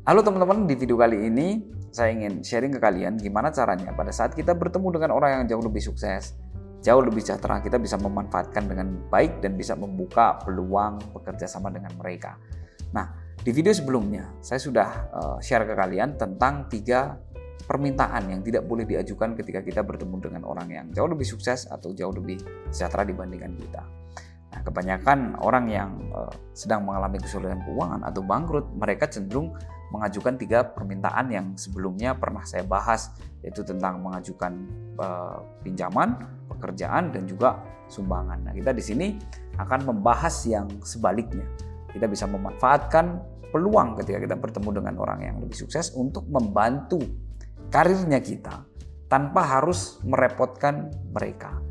Halo teman-teman, di video kali ini saya ingin sharing ke kalian gimana caranya pada saat kita bertemu dengan orang yang jauh lebih sukses, jauh lebih sejahtera, kita bisa memanfaatkan dengan baik dan bisa membuka peluang bekerja sama dengan mereka. Nah, di video sebelumnya saya sudah share ke kalian tentang 3 permintaan yang tidak boleh diajukan ketika kita bertemu dengan orang yang jauh lebih sukses atau jauh lebih sejahtera dibandingkan kita. Nah, kebanyakan orang yang sedang mengalami kesulitan keuangan atau bangkrut, mereka cenderung mengajukan 3 permintaan yang sebelumnya pernah saya bahas, yaitu tentang mengajukan pinjaman, pekerjaan, dan juga sumbangan. Nah, kita di sini akan membahas yang sebaliknya. Kita bisa memanfaatkan peluang ketika kita bertemu dengan orang yang lebih sukses untuk membantu karirnya kita tanpa harus merepotkan mereka.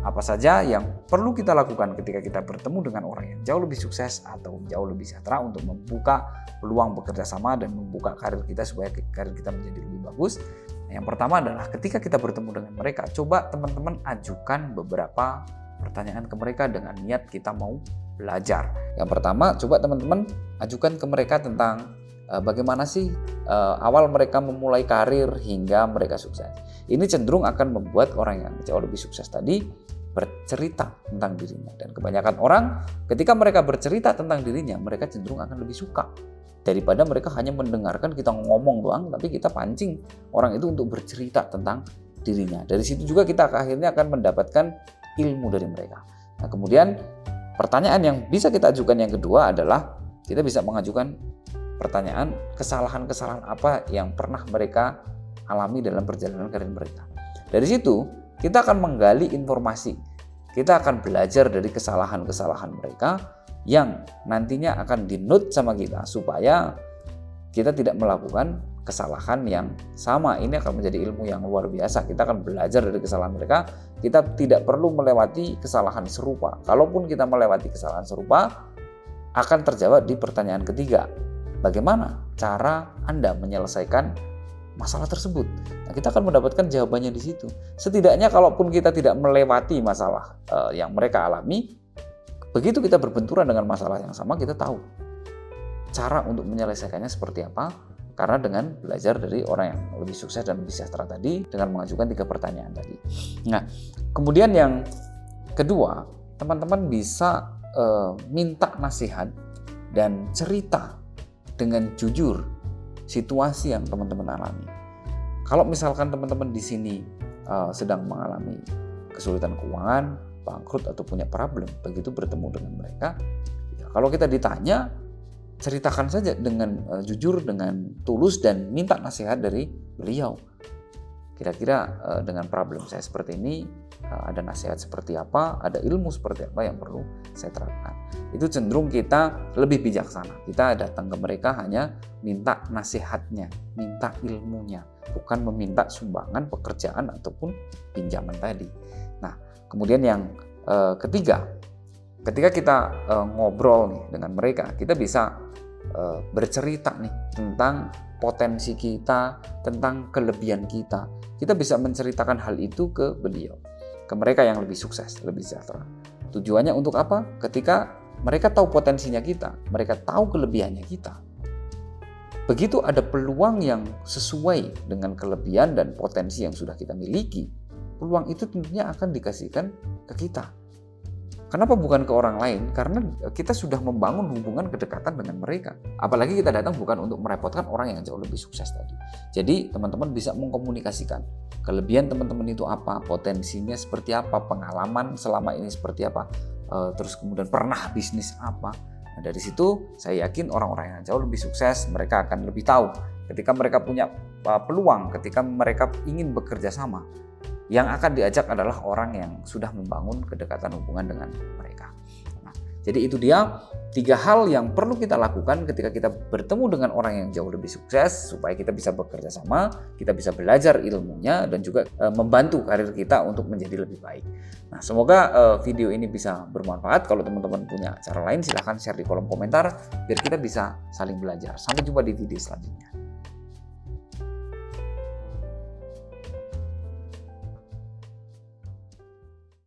Apa saja yang perlu kita lakukan ketika kita bertemu dengan orang yang jauh lebih sukses atau jauh lebih sejahtera untuk membuka peluang bekerja sama dan membuka karir kita supaya karir kita menjadi lebih bagus. Nah, yang pertama adalah ketika kita bertemu dengan mereka, coba teman-teman ajukan beberapa pertanyaan ke mereka dengan niat kita mau belajar. Yang pertama, coba teman-teman ajukan ke mereka tentang bagaimana sih awal mereka memulai karir hingga mereka sukses. Ini cenderung akan membuat orang yang jauh lebih sukses tadi bercerita tentang dirinya. Dan kebanyakan orang ketika mereka bercerita tentang dirinya, mereka cenderung akan lebih suka daripada mereka hanya mendengarkan kita ngomong doang, tapi kita pancing orang itu untuk bercerita tentang dirinya. Dari situ juga kita akhirnya akan mendapatkan ilmu dari mereka. Nah, kemudian pertanyaan yang bisa kita ajukan yang kedua adalah kita bisa mengajukan pertanyaan kesalahan-kesalahan apa yang pernah mereka alami dalam perjalanan karir mereka. Dari situ kita akan menggali informasi. Kita akan belajar dari kesalahan-kesalahan mereka yang nantinya akan di-note sama kita supaya kita tidak melakukan kesalahan yang sama. Ini akan menjadi ilmu yang luar biasa. Kita akan belajar dari kesalahan mereka. Kita tidak perlu melewati kesalahan serupa. Kalaupun kita melewati kesalahan serupa, akan terjawab di pertanyaan ketiga. Bagaimana cara Anda menyelesaikan masalah tersebut? Nah, kita akan mendapatkan jawabannya di situ. Setidaknya kalaupun kita tidak melewati masalah yang mereka alami, begitu kita berbenturan dengan masalah yang sama, kita tahu cara untuk menyelesaikannya seperti apa. Karena dengan belajar dari orang yang lebih sukses dan lebih sejahtera tadi dengan mengajukan 3 pertanyaan tadi. Nah, kemudian yang kedua, teman-teman bisa minta nasihat dan cerita dengan jujur situasi yang teman-teman alami. Kalau misalkan teman-teman di sini sedang mengalami kesulitan keuangan, bangkrut atau punya problem, begitu bertemu dengan mereka, ya, kalau kita ditanya, ceritakan saja dengan jujur, dengan tulus dan minta nasihat dari beliau. Kira-kira dengan problem saya seperti ini, ada nasihat seperti apa, ada ilmu seperti apa yang perlu saya terapkan. Itu cenderung kita lebih bijaksana. Kita datang ke mereka hanya minta nasihatnya, minta ilmunya, bukan meminta sumbangan, pekerjaan ataupun pinjaman tadi. Nah, kemudian yang ketiga, ketika kita ngobrol nih dengan mereka, kita bisa bercerita nih tentang potensi kita, tentang kelebihan kita. Kita bisa menceritakan hal itu ke beliau, ke mereka yang lebih sukses, lebih sejahtera. Tujuannya untuk apa? Ketika mereka tahu potensinya kita, mereka tahu kelebihannya kita. Begitu ada peluang yang sesuai dengan kelebihan dan potensi yang sudah kita miliki, peluang itu tentunya akan dikasihkan ke kita. Kenapa bukan ke orang lain? Karena kita sudah membangun hubungan kedekatan dengan mereka. Apalagi kita datang bukan untuk merepotkan orang yang jauh lebih sukses tadi. Jadi teman-teman bisa mengkomunikasikan kelebihan teman-teman itu apa, potensinya seperti apa, pengalaman selama ini seperti apa, terus kemudian pernah bisnis apa. Nah, dari situ saya yakin orang-orang yang jauh lebih sukses, mereka akan lebih tahu ketika mereka punya peluang, ketika mereka ingin bekerja sama. Yang akan diajak adalah orang yang sudah membangun kedekatan hubungan dengan mereka. Nah, jadi itu dia 3 hal yang perlu kita lakukan ketika kita bertemu dengan orang yang jauh lebih sukses supaya kita bisa bekerja sama, kita bisa belajar ilmunya dan juga membantu karir kita untuk menjadi lebih baik. Nah, semoga video ini bisa bermanfaat. Kalau teman-teman punya cara lain silahkan share di kolom komentar biar kita bisa saling belajar. Sampai jumpa di video selanjutnya.